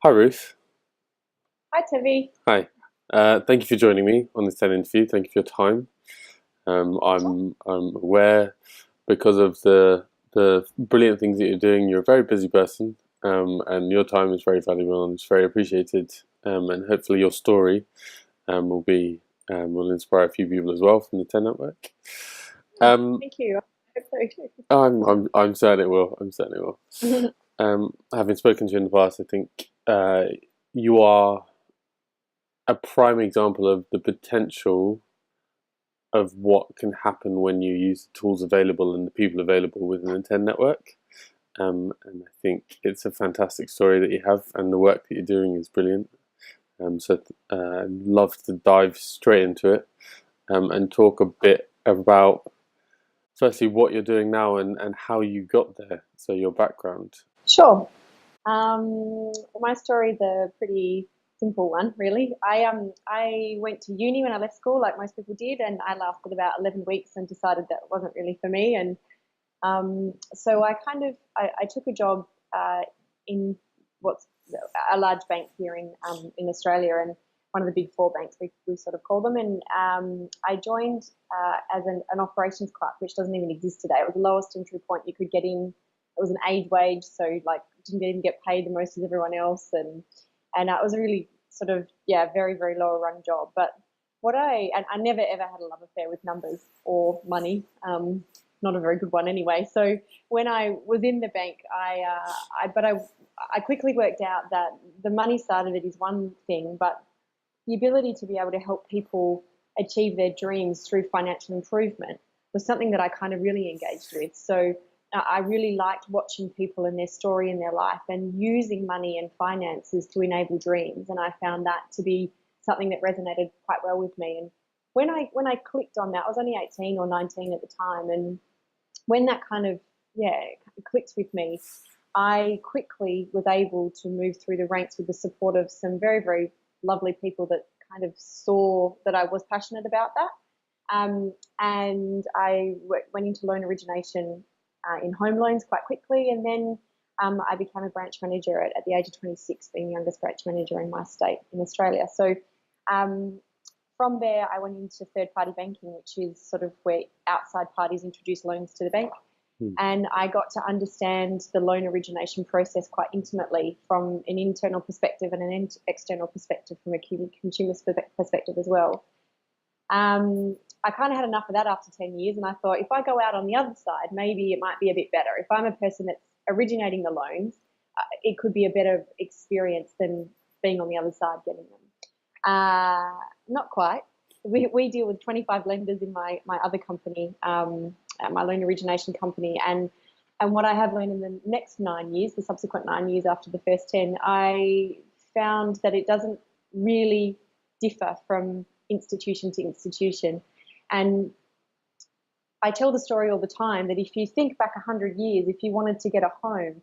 Hi Ruth. Hi, Tivi. Hi. Thank you for joining me on this TED interview. Thank you for your time. Sure. I'm aware because of the brilliant things that you're doing. You're a very busy person, and your time is very valuable and it's very appreciated. And hopefully your story will inspire a few people as well from the TED network. Um, Thank you. I hope so I'm certain it will. I'm certain it will. too. Having spoken to you in the past, I think you are a prime example of the potential of what can happen when you use the tools available and the people available within the TED network. And I think it's a fantastic story that you have, and the work that you're doing is brilliant. I'd love to dive straight into it and talk a bit about, firstly, what you're doing now and how you got there, so your background. Sure. My story's a pretty simple one, really. I went to uni when I left school, like most people did, and I lasted about 11 weeks and decided that wasn't really for me. And so I took a job in what's a large bank here in Australia, and one of the big four banks we sort of call them. And I joined as an operations clerk, which doesn't even exist today. It was the lowest entry point you could get in. It was an age wage, so like didn't even get paid the most as everyone else, and it was a really sort of very very low rung job. But I never ever had a love affair with numbers or money. Not a very good one anyway. So when I was in the bank, I quickly worked out that the money side of it is one thing, but the ability to be able to help people achieve their dreams through financial improvement was something that I kind of really engaged with. So I really liked watching people and their story in their life and using money and finances to enable dreams. And I found that to be something that resonated quite well with me. And when I clicked on that, I was only 18 or 19 at the time, and when that kind of clicked with me, I quickly was able to move through the ranks with the support of some very very lovely people that kind of saw that I was passionate about that. And I went into loan origination in home loans quite quickly, and then I became a branch manager at the age of 26, being the youngest branch manager in my state in Australia. So um, from there, I went into third party banking, which is sort of where outside parties introduce loans to the bank. Hmm. And I got to understand the loan origination process quite intimately from an internal perspective and an external perspective, from a consumer perspective as well. I kind of had enough of that after 10 years, and I thought if I go out on the other side, maybe it might be a bit better. If I'm a person that's originating the loans, it could be a better experience than being on the other side getting them. Not quite. We deal with 25 lenders in my other company, my loan origination company, and what I have learned in the next 9 years, the subsequent 9 years after the first 10, I found that it doesn't really differ from institution to institution. And I tell the story all the time that if you think back 100 years, if you wanted to get a home,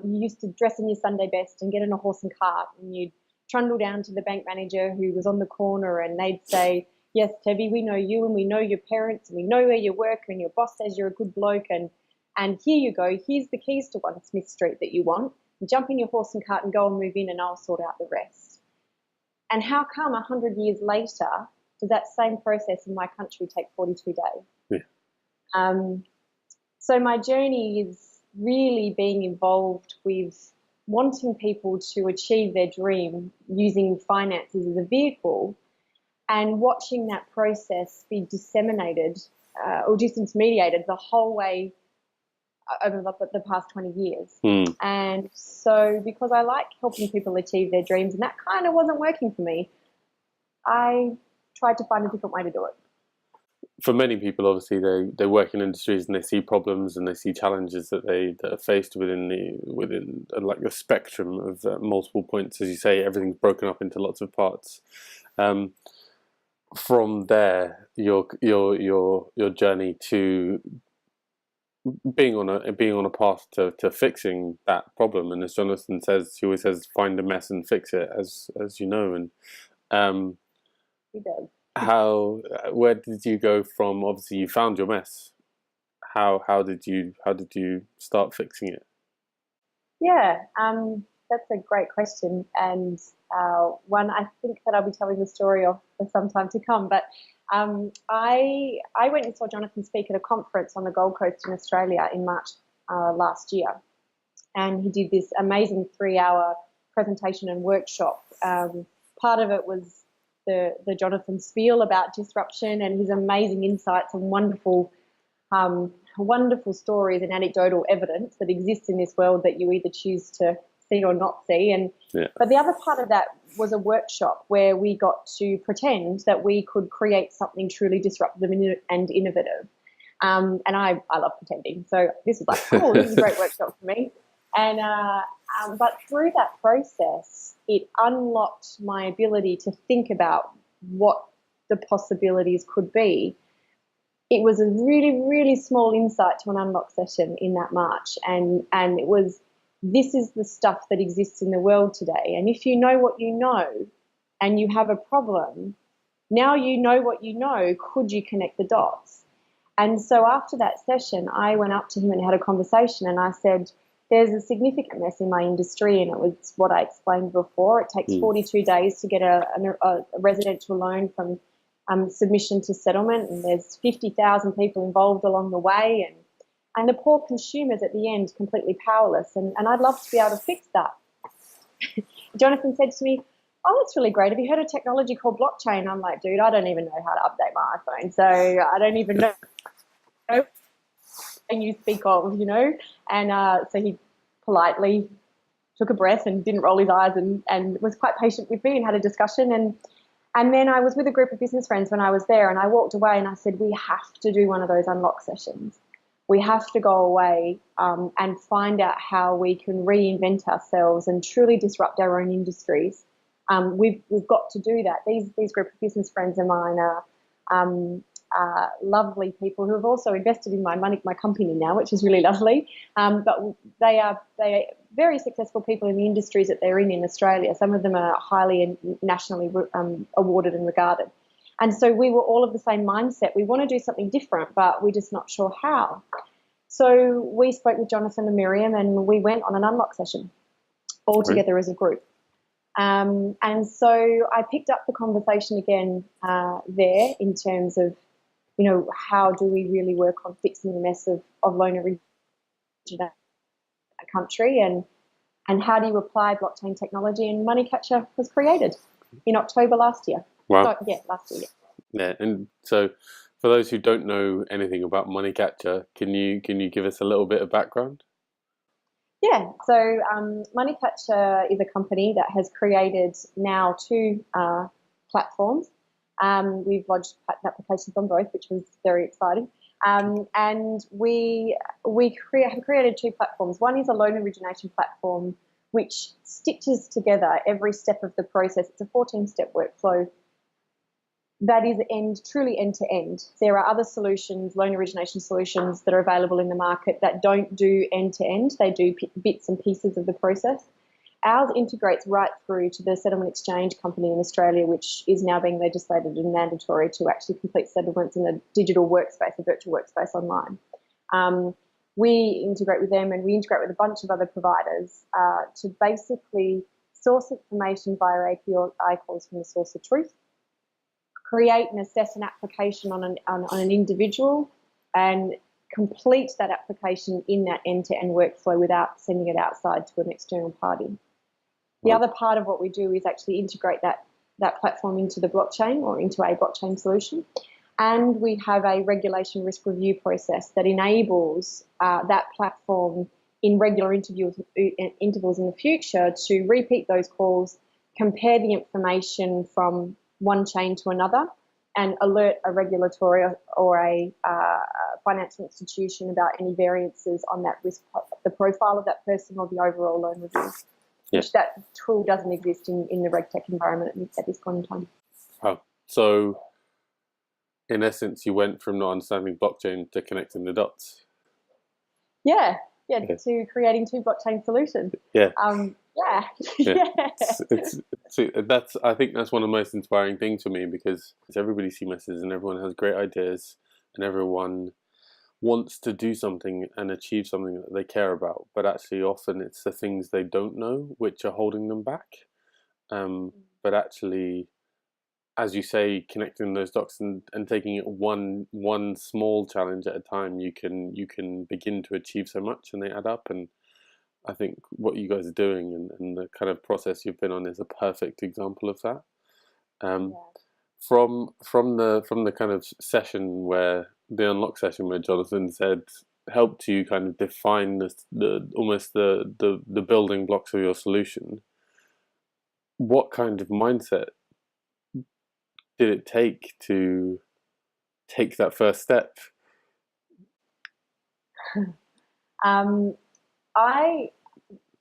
you used to dress in your Sunday best and get in a horse and cart, and you'd trundle down to the bank manager who was on the corner, and they'd say, "Yes, Tevi, we know you, and we know your parents, and we know where you work, and your boss says you're a good bloke, and here you go. Here's the keys to One Smith Street that you want. Jump in your horse and cart and go and move in, and I'll sort out the rest." And how come 100 years later does that same process in my country take 42 days? Yeah. Um, so my journey is really being involved with wanting people to achieve their dream using finances as a vehicle, and watching that process be disseminated or disintermediated the whole way over the past 20 years. Hmm. And so because I like helping people achieve their dreams, and that kind of wasn't working for me, I tried to find a different way to do it. For many people, obviously, they work in industries and they see problems and they see challenges that are faced within like the spectrum of multiple points. As you say, everything's broken up into lots of parts. Um, from there, your journey to being on a path to fixing that problem, and as Jonathan says, he always says, find a mess and fix it, as you know. And um, It does. how where did you go from? Obviously, you found your mess. How did you start fixing it? Yeah. that's a great question, and one I think that I'll be telling the story of for some time to come. But I went and saw Jonathan speak at a conference on the Gold Coast in Australia in March last year, and he did this amazing 3-hour presentation and workshop. Part of it was the Jonathan spiel about disruption and his amazing insights and wonderful stories and anecdotal evidence that exists in this world that you either choose to see or not see. And but the other part of that was a workshop where we got to pretend that we could create something truly disruptive and innovative. And I love pretending, so this was like, cool, this is a great workshop for me. And but through that process, it unlocked my ability to think about what the possibilities could be. It was a really, really small insight to an unlock session in that March, and it was, this is the stuff that exists in the world today. And if you know what you know and you have a problem, now you know what you know, could you connect the dots? And so after that session, I went up to him and had a conversation, and I said, there's a significant mess in my industry, and it was what I explained before. It takes 42 days to get a residential loan from submission to settlement, and there's 50,000 people involved along the way, and the poor consumers at the end completely powerless, and I'd love to be able to fix that. Jonathan said to me, oh, that's really great. Have you heard of technology called blockchain? I'm like, dude, I don't even know how to update my iPhone, so I don't even know and you speak of, you know. And so he politely took a breath and didn't roll his eyes and was quite patient with me and had a discussion. And then I was with a group of business friends when I was there, and I walked away and I said, we have to do one of those unlock sessions. We have to go away and find out how we can reinvent ourselves and truly disrupt our own industries. We've got to do that. These group of business friends of mine are lovely people who have also invested in my company now, which is really lovely. But they are very successful people in the industries that they're in Australia. Some of them are highly and nationally awarded and regarded. And so we were all of the same mindset. We want to do something different, but we're just not sure how. So we spoke with Jonathan and Miriam, and we went on an unlock session all together as a group. And so I picked up the conversation again there in terms of, you know, how do we really work on fixing the mess of loan origination in a country, and how do you apply blockchain technology? And MoneyCatcher was created in October last year. Wow. So, last year. Yeah, and so for those who don't know anything about MoneyCatcher, can you give us a little bit of background? Yeah, so MoneyCatcher is a company that has created now 2 platforms. We've lodged patent applications on both, which was very exciting. And we have created 2 platforms. One is a loan origination platform, which stitches together every step of the process. It's a 14-step workflow that is truly end-to-end. There are other solutions, loan origination solutions, that are available in the market that don't do end-to-end. They do bits and pieces of the process. Ours integrates right through to the settlement exchange company in Australia, which is now being legislated and mandatory to actually complete settlements in a digital workspace, a virtual workspace online. We integrate with them, and we integrate with a bunch of other providers to basically source information via API calls from the source of truth, create and assess an application on an individual, and complete that application in that end-to-end workflow without sending it outside to an external party. The other part of what we do is actually integrate that platform into the blockchain or into a blockchain solution. And we have a regulation risk review process that enables that platform in regular intervals in the future to repeat those calls, compare the information from one chain to another, and alert a regulatory or a financial institution about any variances on that risk, the profile of that person or the overall loan review. Yeah. Which that tool doesn't exist in the RegTech environment at this point in time. Oh, so in essence, you went from not understanding blockchain to connecting the dots. Yeah, to creating 2 blockchain solutions. Yeah. Yeah. I think that's one of the most inspiring things for me, because everybody sees messes and everyone has great ideas and everyone wants to do something and achieve something that they care about, but actually often it's the things they don't know which are holding them back. But actually, as you say, connecting those dots and taking it one small challenge at a time, you can begin to achieve so much, and they add up. And I think what you guys are doing and the kind of process you've been on is a perfect example of that. Um, Yeah. from the kind of session where the unlock session where Jonathan said helped you kind of define the almost the building blocks of your solution. What kind of mindset did it take to take that first step? Um, I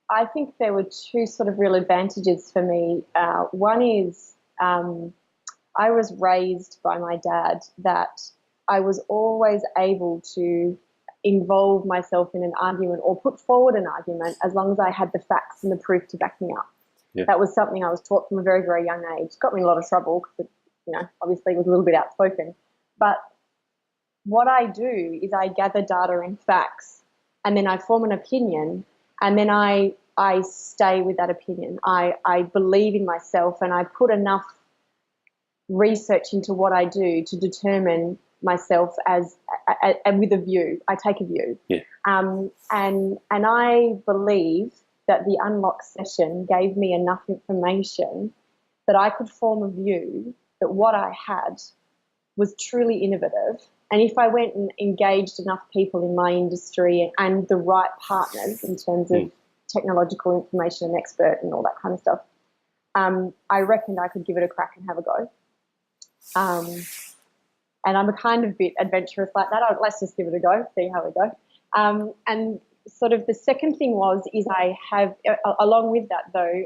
I think there were two sort of real advantages for me. One is I was raised by my dad that I was always able to involve myself in an argument or put forward an argument as long as I had the facts and the proof to back me up. Yeah. That was something I was taught from a very, very young age. Got me in a lot of trouble because, obviously was a little bit outspoken. But what I do is I gather data and facts, and then I form an opinion, and then I stay with that opinion. I believe in myself, and I put enough research into what I do to determine myself as with a view. I take a view. Yeah. And I believe that the unlock session gave me enough information that I could form a view that what I had was truly innovative. And if I went and engaged enough people in my industry and the right partners in terms of technological information and expert and all that kind of stuff, I reckoned I could give it a crack and have a go. And I'm a kind of bit adventurous like that. Let's just give it a go, see how we go. And sort of the second thing is I have, along with that though,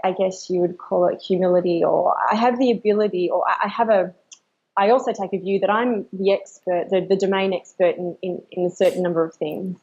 I guess you would call it humility, or I have the ability, or I also take a view that I'm the expert, the domain expert in a certain number of things.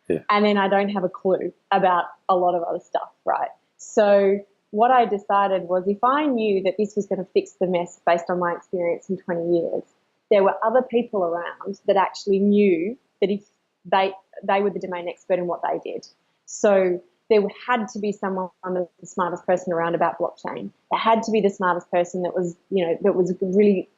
Yeah. And then I don't have a clue about a lot of other stuff, right? So what I decided was if I knew that this was going to fix the mess based on my experience in 20 years, there were other people around that actually knew that if they were the domain expert in what they did. So there had to be someone the smartest person around about blockchain. There had to be the smartest person that was really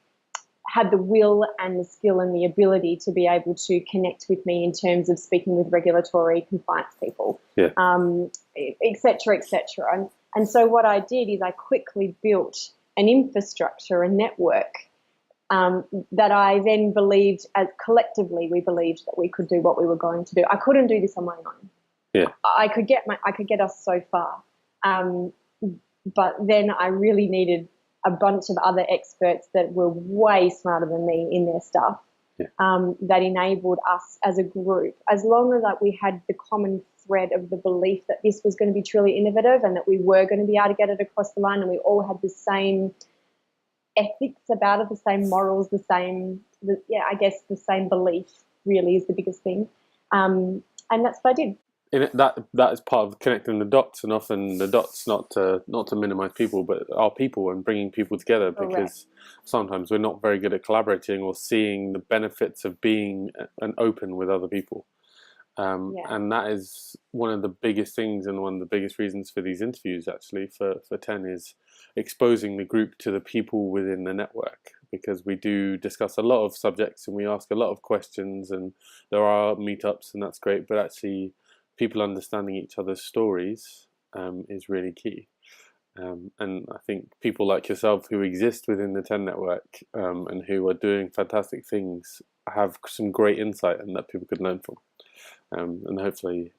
had the will and the skill and the ability to be able to connect with me in terms of speaking with regulatory compliance people, et cetera, et cetera. And so what I did is I quickly built an infrastructure, a network that I then believed, as collectively we believed that we could do what we were going to do. I couldn't do this on my own. Yeah. I could get us so far, but then I really needed a bunch of other experts that were way smarter than me in their stuff, that enabled us as a group, as long as we had the common thread of the belief that this was going to be truly innovative and that we were going to be able to get it across the line, and we all had the same ethics about it, the same morals, the same belief really is the biggest thing. And that's what I did. That is part of connecting the dots, and often the dots not to minimize people, but our people, and bringing people together, because sometimes we're not very good at collaborating or seeing the benefits of being an open with other people. And that is one of the biggest things, and one of the biggest reasons for these interviews actually for 10 is exposing the group to the people within the network, because we do discuss a lot of subjects and we ask a lot of questions, and there are meetups, and that's great, but actually people understanding each other's stories is really key. And I think people like yourself who exist within the 10 network and who are doing fantastic things have some great insight and that people could learn from. And hopefully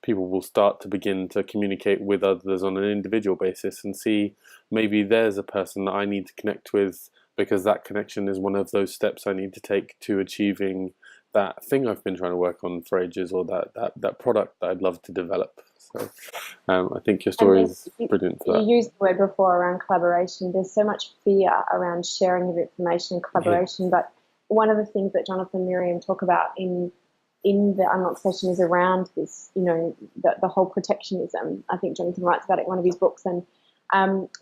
people will start to begin to communicate with others on an individual basis and see maybe there's a person that I need to connect with, because that connection is one of those steps I need to take to achieving that thing I've been trying to work on for ages, or that product that I'd love to develop. So I think your story is brilliant for that. You used the word before around collaboration. There's so much fear around sharing of information and collaboration, but one of the things that Jonathan and Miriam talk about in the unlock session is around this, the whole protectionism. I think Jonathan writes about it in one of his books, and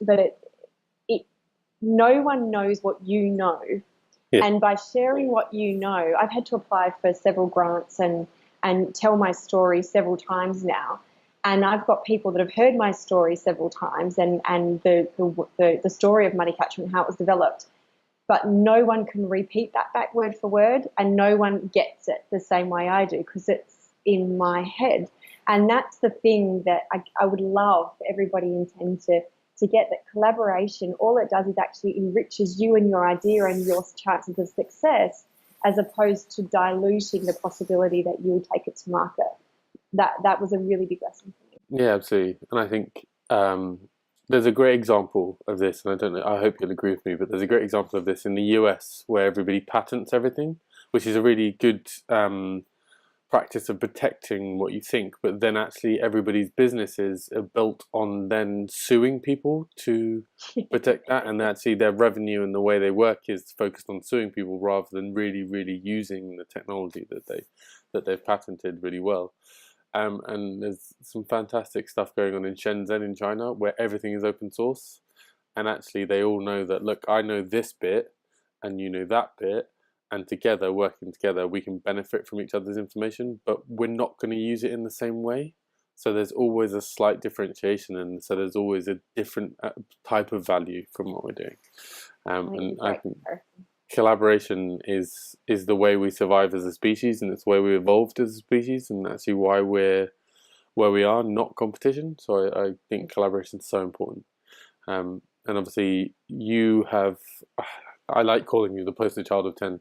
but no one knows what you know Yeah. And by sharing what you know, I've had to apply for several grants and tell my story several times now. And I've got people that have heard my story several times and the story of Muddy Catchment, how it was developed. But no one can repeat that back word for word, and no one gets it the same way I do because it's in my head. And that's the thing that I would love for everybody in TEN to get, that collaboration, all it does is actually enriches you and your idea and your chances of success, as opposed to diluting the possibility that you'll take it to market. That was a really big lesson for me. Yeah, absolutely. And I think there's a great example of this, and I don't know, I hope you'll agree with me, but there's a great example of this in the US where everybody patents everything, which is a really good practice of protecting what you think, but then actually everybody's businesses are built on then suing people to protect that, and actually their revenue and the way they work is focused on suing people rather than really using the technology that they've patented really well. And there's some fantastic stuff going on in Shenzhen in China where everything is open source, and actually they all know that, look, I know this bit and you know that bit, and together, working together, we can benefit from each other's information, but we're not going to use it in the same way. So there's always a slight differentiation, and so there's always a different type of value from what we're doing. And I think collaboration is the way we survive as a species, and it's the way we evolved as a species, and that's why we're where we are, not competition. So I think collaboration is so important. And obviously you have, I like calling you the poster child of TEN,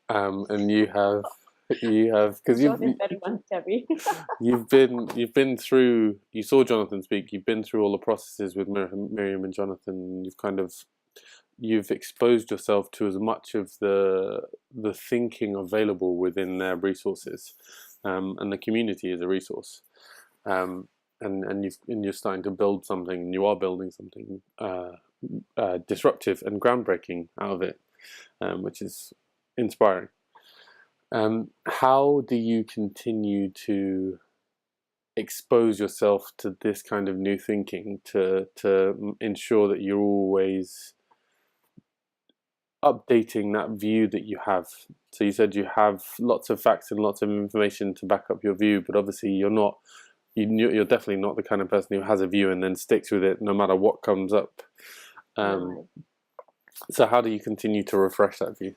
and you have because you've been through, you saw Jonathan speak, you've been through all the processes with Miriam and Jonathan. You've exposed yourself to as much of the thinking available within their resources, and the community is a resource, and you're starting to build something, and you are building something disruptive and groundbreaking out of it, which is inspiring. How do you continue to expose yourself to this kind of new thinking to ensure that you're always updating that view that you have? So you said you have lots of facts and lots of information to back up your view, but obviously you're definitely not the kind of person who has a view and then sticks with it no matter what comes up. So how do you continue to refresh that view?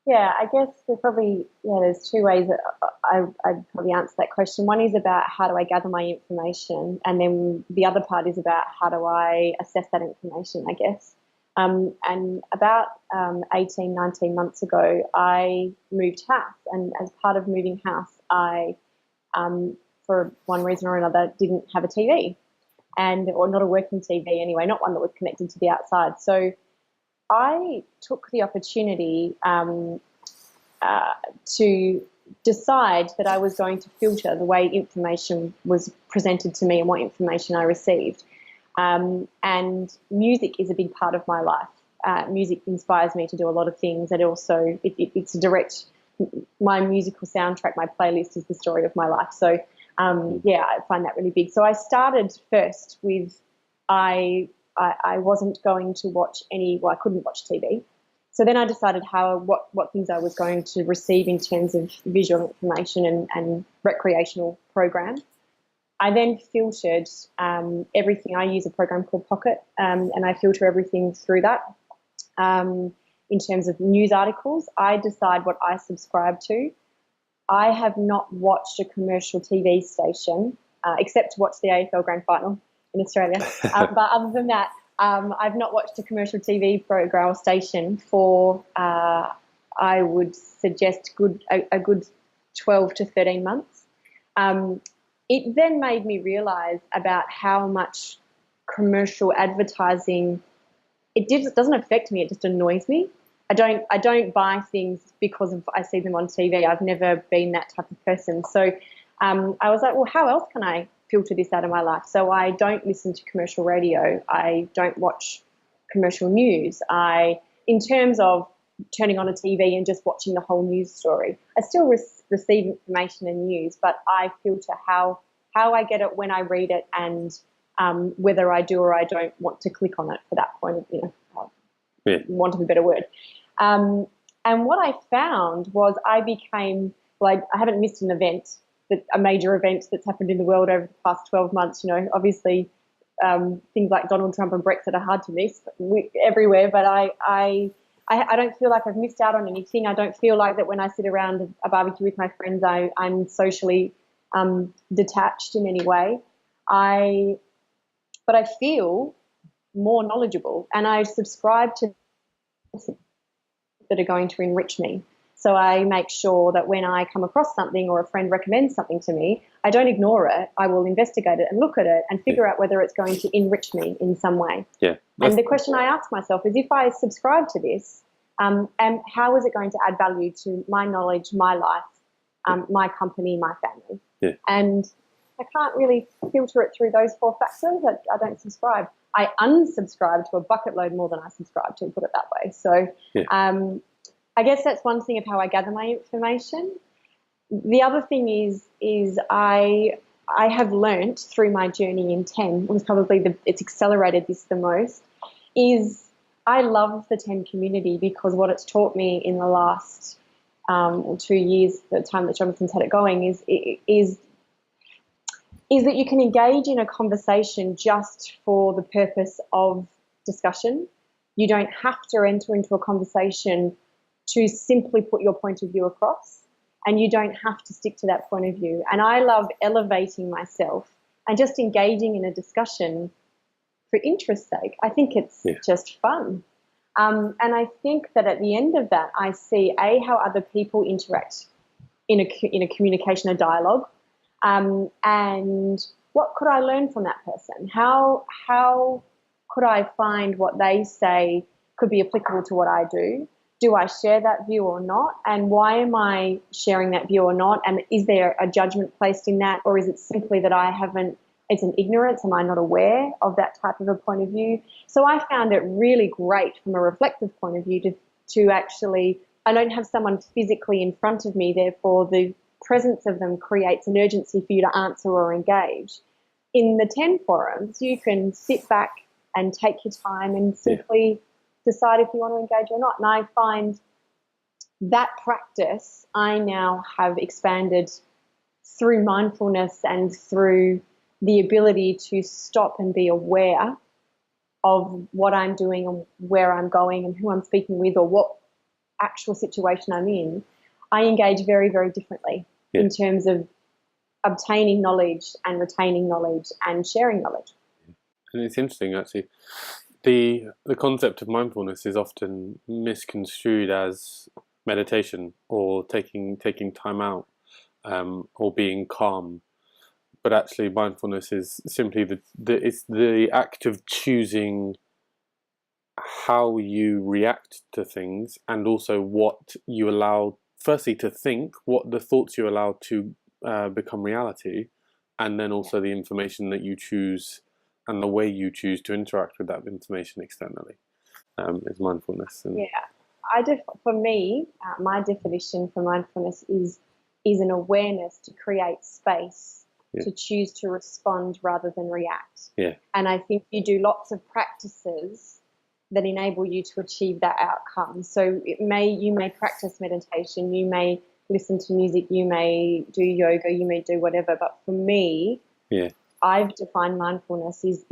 Yeah, I guess there's two ways that I'd probably answer that question. One is about how do I gather my information, and then the other part is about how do I assess that information, I guess. And about 18, 19 months ago, I moved house, and as part of moving house, I, for one reason or another, didn't have a TV, or not a working TV anyway, not one that was connected to the outside. So I took the opportunity to decide that I was going to filter the way information was presented to me and what information I received. And music is a big part of my life. Music inspires me to do a lot of things, and also it's a direct, my musical soundtrack, my playlist is the story of my life. So I find that really big. So I started first with, I wasn't going to watch I couldn't watch TV. So then I decided what things I was going to receive in terms of visual information and recreational programs. I then filtered everything. I use a program called Pocket, and I filter everything through that. In terms of news articles, I decide what I subscribe to. I have not watched a commercial TV station except to watch the AFL Grand Final in Australia. But other than that, I've not watched a commercial TV program or station for, I would suggest, a good 12 to 13 months. It then made me realise about how much commercial advertising, it doesn't affect me, it just annoys me. I don't buy things because I see them on TV. I've never been that type of person. So I was like, well, how else can I filter this out of my life? So I don't listen to commercial radio. I don't watch commercial news. In terms of turning on a TV and just watching the whole news story, I still receive information and news, but I filter how I get it, when I read it, and whether I do or I don't want to click on it for that point of, want of a better word. And what I found was I became like, I haven't missed an event, a major event that's happened in the world over the past 12 months. Obviously, things like Donald Trump and Brexit are hard to miss everywhere, but I don't feel like I've missed out on anything. I don't feel like that when I sit around a barbecue with my friends, I'm socially detached in any way. But I feel more knowledgeable, and I subscribe to that are going to enrich me. So I make sure that when I come across something or a friend recommends something to me, I don't ignore it. I will investigate it and look at it and figure out whether it's going to enrich me in some way. Yeah. And the question I ask myself is, if I subscribe to this, and how is it going to add value to my knowledge, my life, my company, my family? Yeah. And I can't really filter it through those 4 factors. I don't subscribe. I unsubscribe to a bucket load more than I subscribe to, put it that way. So I guess that's one thing of how I gather my information. The other thing is I have learnt through my journey in 10, was probably it's accelerated this the most, is I love the 10 community, because what it's taught me in the last 2 years, the time that Jonathan's had it going, is that you can engage in a conversation just for the purpose of discussion. You don't have to enter into a conversation to simply put your point of view across, and you don't have to stick to that point of view. And I love elevating myself and just engaging in a discussion for interest's sake. I think it's just fun. And I think that at the end of that, I see, how other people interact in a communication, a dialogue, and what could I learn from that person? How could I find what they say could be applicable to what I do? Do I share that view or not? And why am I sharing that view or not? And is there a judgment placed in that? Or is it simply that it's an ignorance? Am I not aware of that type of a point of view? So I found it really great from a reflective point of view to actually, I don't have someone physically in front of me, therefore the presence of them creates an urgency for you to answer or engage. In the 10 forums, you can sit back and take your time and simply decide if you want to engage or not. And I find that practice I now have expanded through mindfulness and through the ability to stop and be aware of what I'm doing and where I'm going and who I'm speaking with or what actual situation I'm in. I engage very, very differently in terms of obtaining knowledge and retaining knowledge and sharing knowledge. And it's interesting, actually. The concept of mindfulness is often misconstrued as meditation or taking time out or being calm, but actually mindfulness is simply it's the act of choosing how you react to things, and also what you allow firstly to think, what the thoughts you allow to become reality, and then also the information that you choose and the way you choose to interact with that information externally is mindfulness. And for me, my definition for mindfulness is an awareness to create space to choose to respond rather than react. And I think you do lots of practices that enable you to achieve that outcome. So you may practice meditation, you may listen to music, you may do yoga, you may do whatever. But for me, I've defined mindfulness is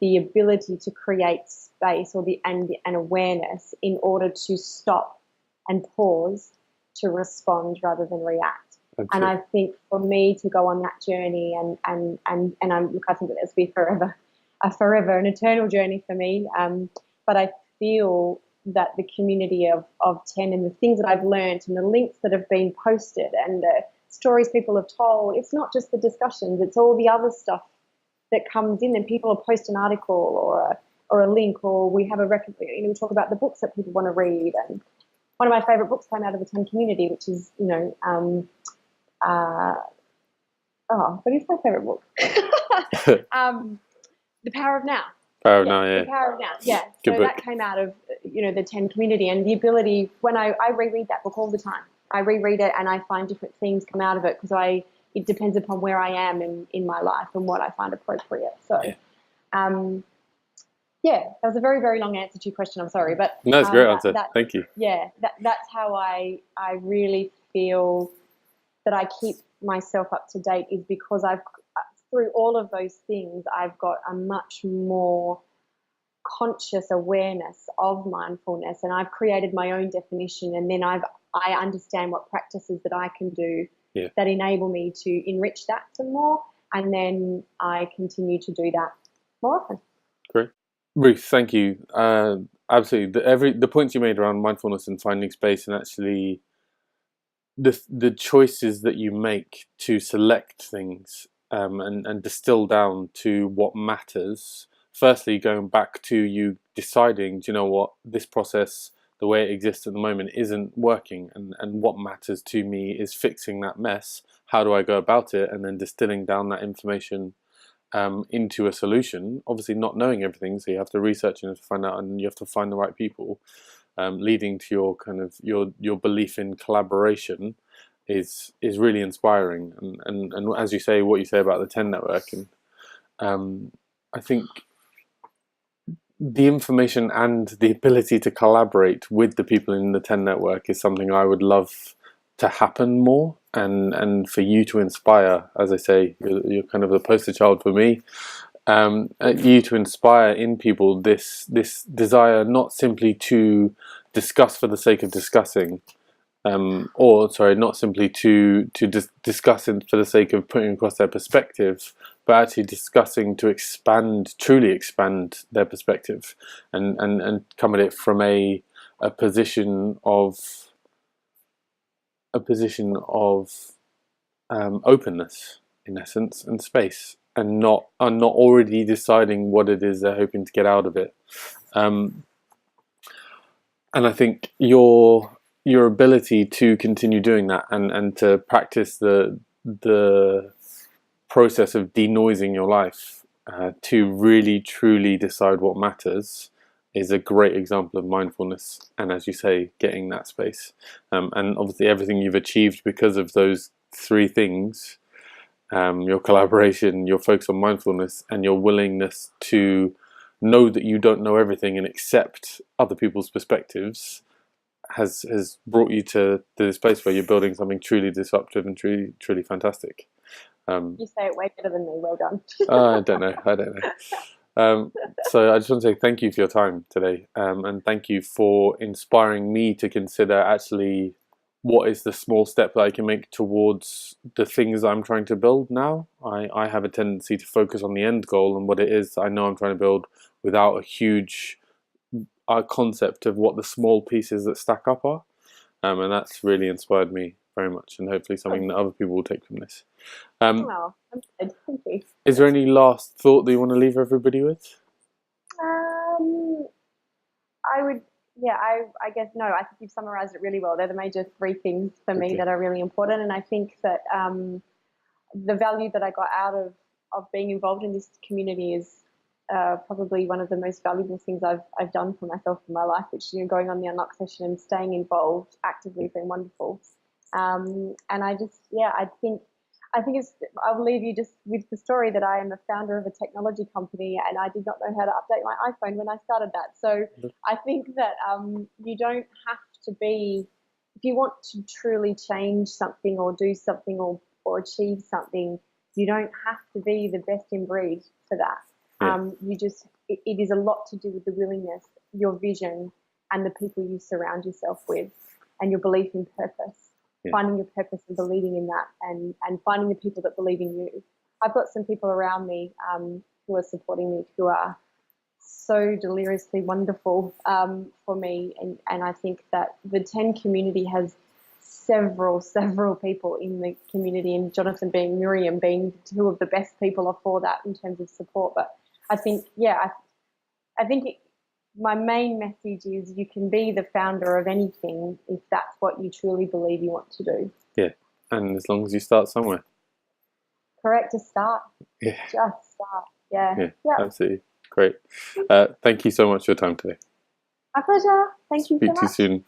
the ability to create space and awareness in order to stop and pause to respond rather than react. Okay. And I think for me to go on that journey and I think that this will be an eternal journey for me. But I feel that the community of 10 and the things that I've learned and the links that have been posted and the stories people have told, it's not just the discussions, it's all the other stuff that comes in, and people will post an article or a link, or we have we talk about the books that people want to read. And one of my favourite books came out of the 10 community, which is, what is my favourite book? The Power of Now. Power of Now, The Power of Now, yeah. Good So book. that came out of, the 10 community, and the ability, when I reread that book all the time. I reread it and I find different things come out of it because it depends upon where I am in my life and what I find appropriate. So Yeah, that was a very, very long answer to your question. I'm sorry, but No, it's a great answer. that Thank you. yeah, that's how I really feel that I keep myself up to date, is because I've through all of those things I've got a much more conscious awareness of mindfulness, and I've created my own definition, and then I understand what practices that I can do Yeah. that enable me to enrich that some more, and then I continue to do that more often. Great. Ruth, thank you. Absolutely. The points you made around mindfulness and finding space, and actually the choices that you make to select things, and distill down to what matters. Firstly, going back to you deciding, do you know what, this process, the way it exists at the moment, isn't working, and what matters to me is fixing that mess. How do I go about it? And then distilling down that information into a solution. Obviously, not knowing everything, so you have to research and you have to find out, and you have to find the right people. Leading to your kind of your belief in collaboration is really inspiring. And as you say, what you say about the 10 network, and I think the information and the ability to collaborate with the people in the 10 network is something I would love to happen more, and for you to inspire. As I say, you're kind of the poster child for me. You to inspire in people this desire, not simply to discuss for the sake of discussing, or sorry, not simply to discuss for the sake of putting across their perspective, but actually discussing to expand, truly expand their perspective, and come at it from a position of openness, in essence, and space, and not already deciding what it is they're hoping to get out of it. And I think your ability to continue doing that, and to practice the process of denoising your life, to really truly decide what matters, is a great example of mindfulness. And as you say, getting that space, and obviously everything you've achieved because of those three things, your collaboration, your focus on mindfulness, and your willingness to know that you don't know everything and accept other people's perspectives, has brought you to this place where you're building something truly disruptive and truly fantastic. You say it way better than me. Well done. I don't know. So I just want to say thank you for your time today, and thank you for inspiring me to consider actually what is the small step that I can make towards the things I'm trying to build now. I have a tendency to focus on the end goal and what it is I know I'm trying to build, without a huge concept of what the small pieces that stack up are. And that's really inspired me very much, and hopefully something that other people will take from this. Oh, I'm good. Thank you. Is there any last thought that you want to leave everybody with? I would, yeah, I guess no. I think you've summarised it really well. They're the major three things for me that are really important, and I think that the value that I got out of being involved in this community is probably one of the most valuable things I've done for myself in my life, which, going on the unlock session and staying involved actively has been wonderful. And I just, I think I'll leave you just with the story that I am a founder of a technology company, and I did not know how to update my iPhone when I started that. So I think that you don't have to be, if you want to truly change something or do something or achieve something, you don't have to be the best in breed for that. It is a lot to do with the willingness, your vision, and the people you surround yourself with, and your belief in purpose. Finding your purpose and believing in that, and finding the people that believe in you. I've got some people around me who are supporting me, who are so deliriously wonderful for me, and I think that the 10 community has several people in the community, and Jonathan being, Miriam being two of the best people for that in terms of support. But I think, I think my main message is you can be the founder of anything if that's what you truly believe you want to do. Yeah, and as long as you start somewhere. Correct, to start. Yeah. Just start. Yeah. Absolutely. Great. Thank you so much for your time today. My pleasure. Thank you so much. Speak to you soon.